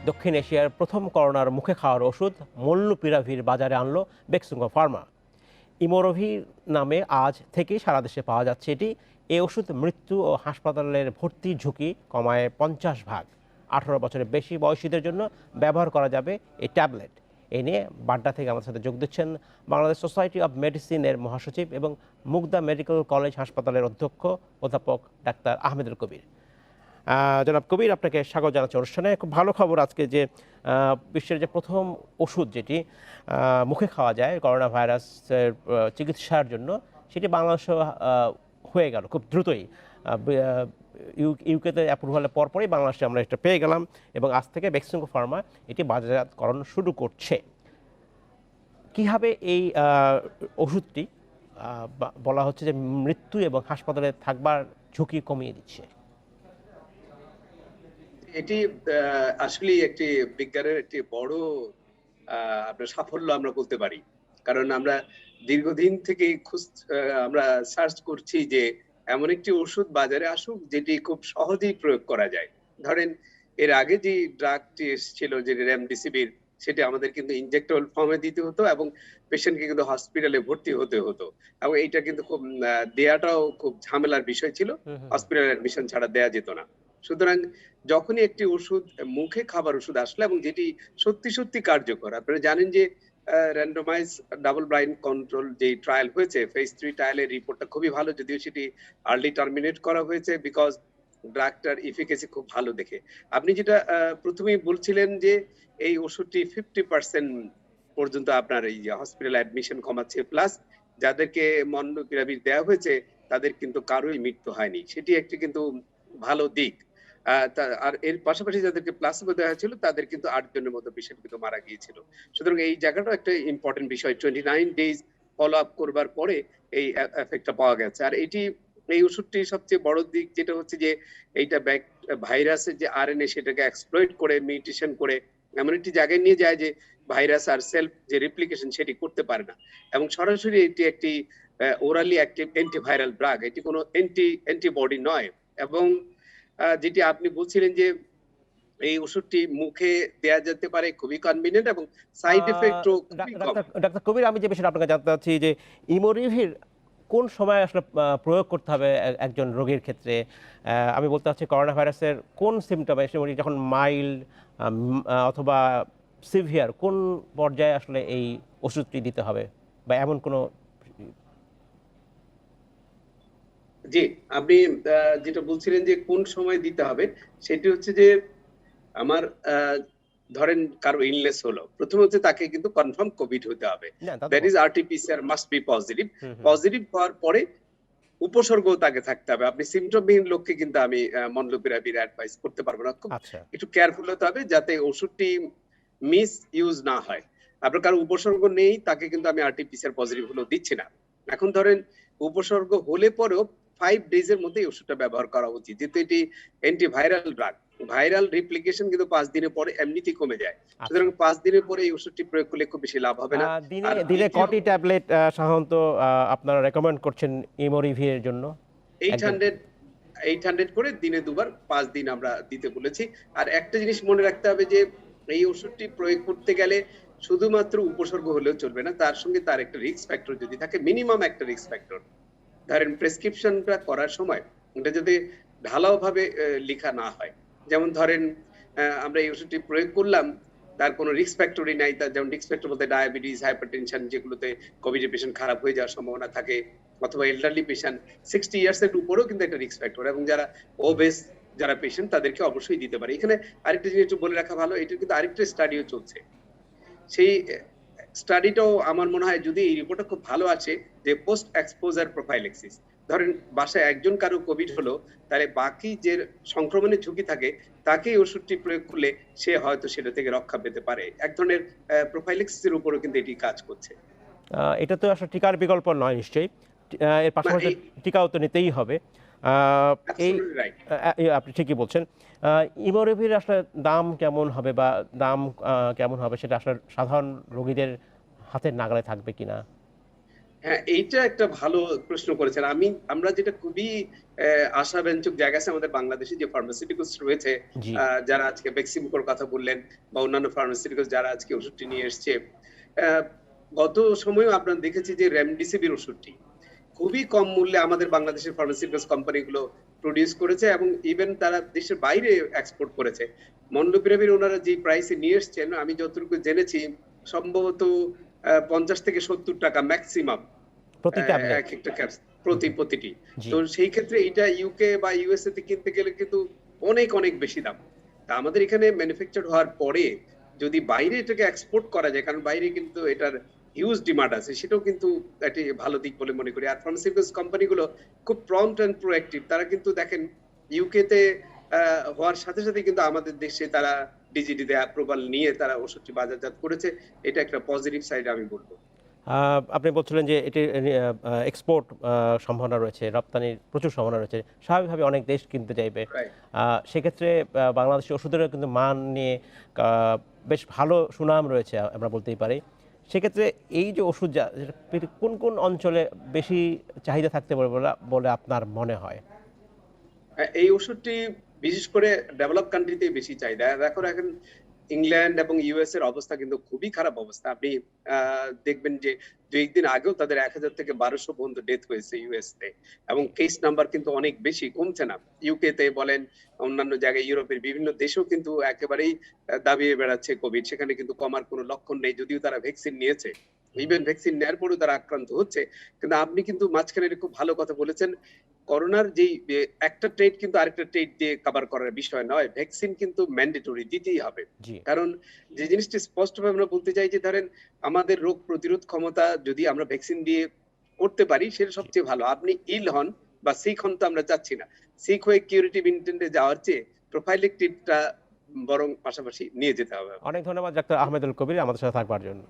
দক্ষিণ এশিয়ার প্রথম করোনার মুখে খাওয়ার ওষুধ মলনুপিরাভির বাজারে আনলো বেক্সিমকো ফার্মা। ইমোরোভি নামে আজ থেকেই সারা দেশে পাওয়া যাচ্ছে এটি। এই ওষুধ মৃত্যু ও হাসপাতালের ভর্তির ঝুঁকি কমায় 50 ভাগ। 18 বছরের বেশি বয়সীদের জন্য ব্যবহার করা যাবে এই ট্যাবলেট। এ নিয়ে বাড্ডা থেকে আমাদের সাথে যোগ দিচ্ছেন বাংলাদেশ সোসাইটি অব মেডিসিনের মহাসচিব এবং মুগদা মেডিকেল কলেজ হাসপাতালের অধ্যক্ষ অধ্যাপক ডাক্তার আহমেদুল কবির। জনাব কবির, আপনাকে স্বাগত জানাচ্ছি অনুষ্ঠানে। খুব ভালো খবর আজকে যে বিশ্বের যে প্রথম ওষুধ যেটি মুখে খাওয়া যায় করোনা ভাইরাসের চিকিৎসার জন্য, সেটি বাংলাদেশে হয়ে গেল খুব দ্রুতই। ইউকেতে অ্যাপ্রুভালের পরপরই বাংলাদেশে আমরা এটা পেয়ে গেলাম এবং আজ থেকে বেক্সিমকো ফার্মা এটি বাজারজাতকরণ শুরু করছে। কীভাবে এই ওষুধটি বলা হচ্ছে যে মৃত্যু এবং হাসপাতালে থাকবার ঝুঁকি কমিয়ে দিচ্ছে? এটি আসলেই একটি বিজ্ঞানের একটি বড় আপনার সাফল্য আমরা বলতে পারি। কারণ আমরা দীর্ঘদিন থেকে আমরা সার্চ করছি যে এমন একটি ওষুধ বাজারে আসুক যেটি খুব সহজেই প্রয়োগ করা যায়। ধরেন এর আগে যে ড্রাগটি এসেছিল যে রেমডেসিভির, সেটি আমাদের কিন্তু ইনজেক্টেবল ফর্মে দিতে হতো এবং পেশেন্টকে কিন্তু হসপিটালে ভর্তি হতে হতো, এবং এইটা কিন্তু খুব দেয়াটাও খুব ঝামেলার বিষয় ছিল। হসপিটাল অ্যাডমিশন ছাড়া দেয়া যেত না। সুতরাং যখনই একটি ওষুধ মুখে খাবার ওষুধ আসলো এবং যেটি সত্যি সত্যি কার্যকর, আপনারা জানেন যে র্যান্ডমাইজ ডাবল ব্লাইন্ড কন্ট্রোল যে ট্রায়াল হয়েছে, ফেজ 3 ট্রায়ালের রিপোর্টটা খুবই ভালো, যদিও সেটি আর্লি টার্মিনেট করা হয়েছে বিকজ ড্রাগটার এফিকেসি খুব ভালো দেখে। আপনি যেটা প্রথমেই বলছিলেন যে এই ওষুধটি 50% পর্যন্ত আপনার এই হসপিটাল অ্যাডমিশন কমাচ্ছে, প্লাস যাদেরকে মলনুপিরাভির দেওয়া হয়েছে তাদের কিন্তু কারোই মৃত্যু হয়নি, সেটি একটি কিন্তু ভালো দিক। আর এর পাশাপাশি যাদেরকে প্লাসিবো দেওয়া হয়েছিল তাদের কিন্তু 8 জনের মতো পেশেন্ট কিন্তু মারা গিয়েছিল। সুতরাং এই জায়গাটা একটা ইম্পর্টেন্ট বিষয়। 29 ডেজ ফলো আপ করবার পরে এই এফেক্টটা পাওয়া গেছে। আর এই ওষুধটির সবচেয়ে বড় দিক যেটা হচ্ছে যে এইটা ভাইরাসের যে আরএনএ সেটাকে এক্সপ্লয়েট করে মিউটেশন করে এমন একটি জায়গায় নিয়ে যায় যে ভাইরাস আর সেলফ যে রেপ্লিকেশন সেটি করতে পারে না, এবং সরাসরি এটি একটি ওরালি অ্যাক্টিভ অ্যান্টিভাইরাল ড্রাগ, এটি কোনো অ্যান্টিবডি নয়। এবং যেটি আপনি বলছিলেন যে এই ওষুধটি মুখে দেয়া যেতে পারে, খুবই কনভিনিয়েন্ট এবং সাইড এফেক্টও খুবই কম। ডাক্তার কবির, আমি যে বিষয়টা আপনাকে জানতে চাচ্ছি যে ইমোরিভির কোন সময় আসলে প্রয়োগ করতে হবে একজন রোগীর ক্ষেত্রে? আমি বলতে চাচ্ছি করোনা ভাইরাসের কোন সিমটম, যখন মাইল্ড অথবা সিভিয়ার, কোন পর্যায়ে আসলে এই ওষুধটি দিতে হবে, বা এমন কোনো? জি, আপনি যেটা বলছিলেন যে কোন সময় দিতে হবে, সেটি হচ্ছে যে আমার ধরেন কারো ইলনেস হলো, প্রথম হচ্ছে তাকে কিন্তু কনফার্ম কোভিড হতে হবে। That is RTPCR must be positive. Positive হওয়ার পরে উপসর্গ তাকে থাকতে হবে। আপনি সিমটমবিহীন লোককে কিন্তু আমি মলনুপিরাভির অ্যাডভাইস করতে পারবো না। খুব একটু কেয়ারফুল হতে হবে যাতে ওষুধটি মিস ইউজ না হয়। আপনার কারো উপসর্গ নেই, তাকে কিন্তু আমি আরটিপিসিআর পজিটিভ হলেও দিচ্ছি না। এখন ধরেন উপসর্গ হলে পরেও 5 ডেজ এর মধ্যে ওষুধটা ব্যবহার করা উচিত, যেহেতু এটি অ্যান্টিভাইরাল ড্রাগ। ভাইরাল রিপ্লিকেশন কিন্তু 5 দিনের পরে এমনিতেই কমে যায়। সুতরাং 5 দিনের পরে এই ওষুধটি প্রয়োগ করলে খুব বেশি লাভ হবে না। দিনে কয়টি ট্যাবলেট সাধারণত আপনারা রেকমেন্ড করছেন ইমোরিভি এর জন্য? 800 করে দিনে দুবার 5 দিন আমরা দিতে বলেছি। আর একটা জিনিস মনে রাখতে হবে যে এই ওষুধটি প্রয়োগ করতে গেলে শুধুমাত্র উপসর্গ হলেও চলবে না, তার সঙ্গে তার একটা রিস্ক ফ্যাক্টর যদি থাকে, মিনিমাম একটা রিস্ক ফ্যাক্টর। ধরেন প্রেসক্রিপশনটা করার সময় এটা যদি ঢালাও ভাবে লেখা না হয়, যেমন ধরেন আমরা এই ওষুধটি প্রয়োগ করলাম, তার কোনো রিস্ক ফ্যাক্টরই নাই, তার যেমন রিস্ক ফ্যাক্টর বলতে ডায়াবেটিস, হাইপারটেনশন, যেগুলোতে কোভিড পেশেন্ট খারাপ হয়ে যাওয়ার সম্ভাবনা থাকে, অথবা এল্ডারলি পেশেন্ট 60 ইয়ার্স এর উপরেও কিন্তু একটা রিস্ক ফ্যাক্টর, এবং যারা ওবেস যারা পেশেন্ট তাদেরকে অবশ্যই দিতে পারে। এখানে আরেকটা জিনিস একটু বলে রাখা ভালো, এটা কিন্তু আরেকটা স্টাডিও চলছে। সেই স্টাডিটাও আমার মনে হয় যদি এই রিপোর্টটা খুব ভালো আছে, যে পোস্ট এক্সপোজার প্রোফাইলেক্সিস, ধরেন বাসায় একজন কারো কোভিড হলো, তাহলে বাকি যে সংক্রমণের ঝুঁকি থাকে তাকে ওষুধটি প্রয়োগ করলে সে হয়তো সেটা থেকে রক্ষা পেতে পারে। এক ধরনের প্রোফাইলেক্সিসের উপরও কিন্তু এটি কাজ করছে। এটা তো আসলে টিকার বিকল্প নয় নিশ্চয়ই, এর পাশাপাশি টিকাও তো নিতেই হবে। আপনি ঠিকই বলছেন। ইমোরিভির আসলে দাম কেমন হবে, বা দাম কেমন হবে সেটা আসলে সাধারণ রোগীদের হাতের নাগালে থাকবে কিনা? হ্যাঁ, এইটা একটা ভালো প্রশ্ন করেছেন। আমরা যেটা খুবই আশাব্যঞ্জক জায়গা আছে আমাদের বাংলাদেশে যে ফার্মাসিউটিক্যালস রয়েছে, জি। যারা আজকে বেক্সিমকোর কথা বললেন বা অন্যান্য ফার্মাসিউটিক্যালস যারা আজকে ওষুধটি নিয়ে এসছে। আ গত সময়েও আপনারা দেখেছি যে রেমডেসিভির ওষুধটি খুবই কম মূল্যে আমাদের বাংলাদেশের ফার্মাসিউটিক্যালস কোম্পানিগুলো প্রোডিউস করেছে এবং ইভেন তারা দেশের বাইরে এক্সপোর্ট করেছে। মন্ডুপিরাভির ওনারা যে প্রাইসে নিয়ে এসছেন, আমি যতটুকু জেনেছি সম্ভবত ৫০ থেকে ৳৭০ মেক্সিমাম প্রতি ট্যাবলেট। এক একটা ক্যাপস হুম, হুম। প্রতিটি। জি। তো সেই ক্ষেত্রে এটা ইউকে বা ইউএসএ তে কিনতে গেলে কিন্তু অনেক, অনেক বেশি দাম। তা আমাদের এখানে ম্যানুফ্যাকচারড হওয়ার পরে যদি বাইরে এটাকে এক্সপোর্ট করা যায়, কারণ বাইরে কিন্তু এটার হিউজ ডিমান্ড আছে, সেটাও কিন্তু একটি ভালো দিক বলে মনে করি। আর ফার্মাসিউটিক্যালস কোম্পানিগুলো খুব প্রম্পট অ্যান্ড প্রোঅ্যাক্টিভ। তারা কিন্তু দেখেন ইউকে তে আ হওয়ার সাথে, সাথে কিন্তু আমাদের দেশে তারা ডিজিটি তে অ্যাপ্রুভাল নিয়ে তারা ওষুধটি বাজারজাত করেছে। এটা একটা পজিটিভ সাইড আমি বলব। আপনি বলছিলেন যে এটির এক্সপোর্ট সম্ভাবনা রয়েছে, রপ্তানির প্রচুর সম্ভাবনা রয়েছে। স্বাভাবিকভাবে অনেক দেশ কিনতে চাইবে। রাইট। সেক্ষেত্রে বাংলাদেশি ওষুধেরও কিন্তু মান নিয়ে আ বেশ ভালো সুনাম রয়েছে আমরা বলতেই পারি। সেক্ষেত্রে এই যে ওষুধ যেটা কোন, কোন অঞ্চলে বেশি চাহিদা থাকতে পারে বলে আপনার মনে হয়? এই ওষুধটি বিশেষ করে ডেভেলপ কান্ট্রিতেই বেশি চাহিদা। এখন ইংল্যান্ড এবং ইউএস এর অবস্থা কিন্তু খুবই খারাপ অবস্থা। আপনি আ দেখবেন যে ২-১ দিন আগেও তাদের ১,০০০ থেকে ১,২০০ পর্যন্ত ডেথ হয়েছে ইউএস তে। এবং জি, কেস নাম্বার কিন্তু অনেক বেশি, কমছে না। ইউকে তে বলেন, অন্যান্য জায়গায় ইউরোপের বিভিন্ন দেশেও কিন্তু একেবারেই দাবিয়ে বেড়াচ্ছে কোভিড। সেখানে কিন্তু কমার কোনো লক্ষণ নেই। যদিও তারা ভ্যাকসিন নিয়েছে। হুম, ইভেন ভ্যাকসিন নেয়ার পরেও তারা আক্রান্ত হচ্ছে। কিন্তু আপনি কিন্তু মাঝখানে একটা খুব ভালো কথা বলেছেন। করোনার যেই একটা ট্রেড কিন্তু আরেকটা ট্রেড দিয়ে কভার করার বিষয় নয়। ভ্যাকসিন কিন্তু ম্যান্ডেটরি দিতেই হবে। জি, কারণ যে জিনিসটি স্পষ্টভাবে আমরা বলতে চাই যে ধরেন আমাদের রোগ প্রতিরোধ ক্ষমতা যদি আমরা ভ্যাকসিন দিয়ে করতে পারি সেটা জি। সবচেয়ে ভালো। আপনি ইল হন বা সিক হন তো আমরা চাচ্ছি না। সিক হয়ে কিউরেটিভ ইনটেন্ট এ যাওয়ার চেয়ে প্রোফাইলেক্টিভ টা বরং পাশাপাশি নিয়ে যেতে হবে। অনেক ধন্যবাদ ডাক্তার আহমেদুল কবির আমাদের সাথে থাকবার জন্য।